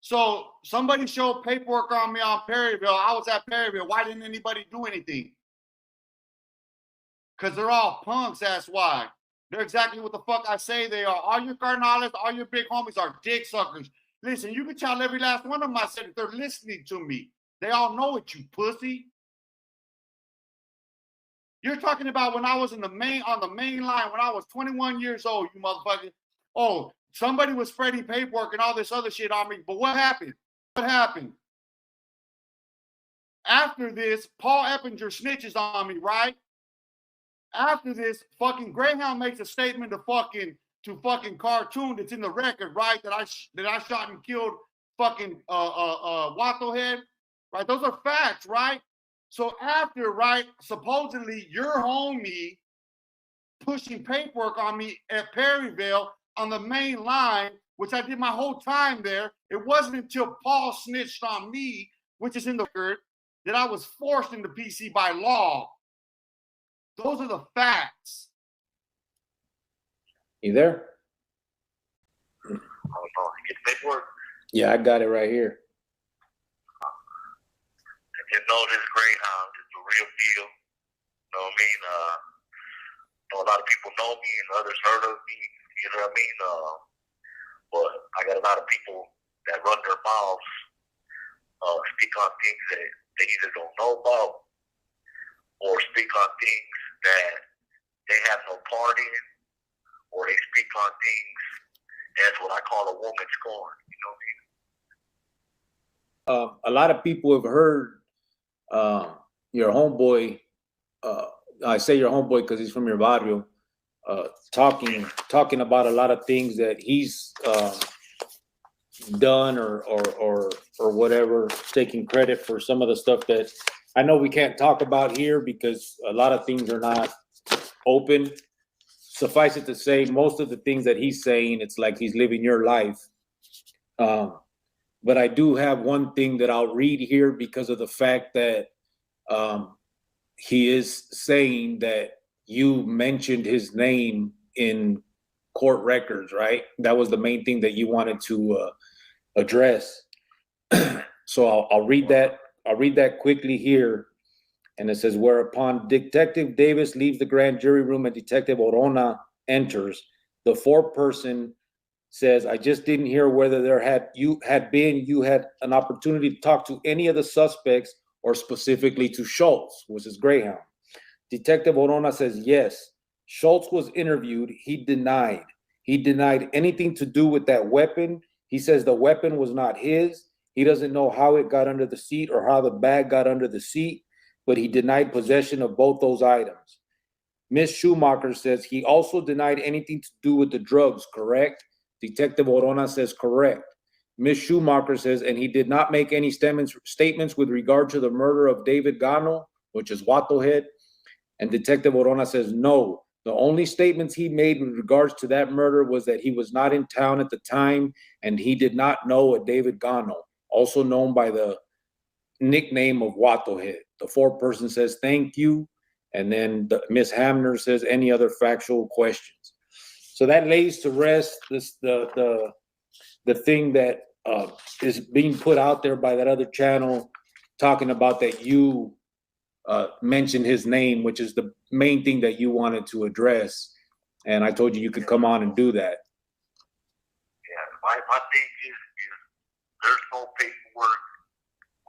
So somebody showed paperwork on me on Perryville. I was at Perryville. Why didn't anybody do anything? Because they're all punks, that's why. They're exactly what the fuck I say they are. All your carnales, all your big homies are dick suckers. Listen, you can tell every last one of them I said that they're listening to me. They all know it, you pussy. You're talking about when I was on the main line, when I was 21 years old, you motherfucker. Oh, somebody was spreading paperwork and all this other shit on me. But what happened? What happened? After this, Paul Eppinger snitches on me, right? After this, fucking Greyhound makes a statement to fucking Cartoon that's in the record, right? That I shot and killed fucking Watto Head, right? Those are facts, right? So after, right, supposedly your homie pushing paperwork on me at Perryville on the main line, which I did my whole time there, it wasn't until Paul snitched on me, which is in the record, that I was forced into PC by law. Those are the facts. You there? Oh, no. Get paperwork? Yeah, I got it right here. You know this Greyhound is the real deal. You know what I mean? A lot of people know me and others heard of me. You know what I mean? But I got a lot of people that run their mouths, speak on things that they either don't know about or speak on things that they have no part in, or they speak on things as what I call a woman scorn. You know what I mean? A lot of people have heard your homeboy, I say your homeboy because he's from your barrio, talking about a lot of things that he's done or whatever, taking credit for some of the stuff that I know we can't talk about here because a lot of things are not open. Suffice it to say, most of the things that he's saying, it's like he's living your life. But I do have one thing that I'll read here because of the fact that he is saying that you mentioned his name in court records, right? That was the main thing that you wanted to address. So I'll read that. I'll read that quickly here. And it says, whereupon Detective Davis leaves the grand jury room and Detective Orona enters, the foreperson says, I just didn't hear whether you had an opportunity to talk to any of the suspects or specifically to Schultz, which is Greyhound. Detective Orona says, yes. Schultz was interviewed. He denied. He denied anything to do with that weapon. He says the weapon was not his. He doesn't know how it got under the seat or how the bag got under the seat, but he denied possession of both those items. Ms. Schumacher says he also denied anything to do with the drugs, correct? Detective Orona says correct. Ms. Schumacher says, and he did not make any statements with regard to the murder of David Gano, which is Watto Head. And Detective Orona says no. The only statements he made with regards to that murder was that he was not in town at the time and he did not know a David Gano, also known by the nickname of Watto Head. The foreperson says thank you. And then Ms. Hamner says any other factual questions. So that lays to rest the thing that is being put out there by that other channel talking about that you mentioned his name, which is the main thing that you wanted to address. And I told you could come on and do that. Yeah, my thing is there's no paperwork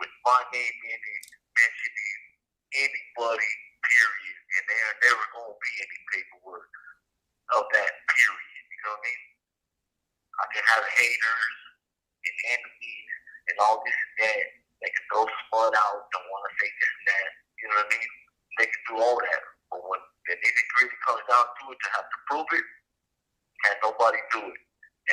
with my name in it mentioning anybody, period. And there never going to be any paperwork of that, period. You know what I mean? I can have haters and enemies and all this and that. They can throw smut out, don't want to say this and that. You know what I mean? They can do all that. But when the nitty-gritty comes down to it, to have to prove it, can't nobody do it.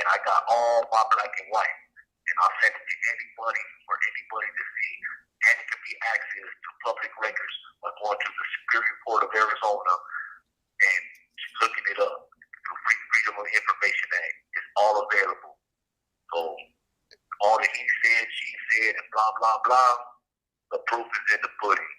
And I got all my black and white. And I'll send it to anybody for anybody to see. And it can be access to public records by going to the Superior Court of Arizona and looking it up. The Freedom of Information Act is all available. So all that he said, she said, and blah, blah, blah, the proof is in the pudding.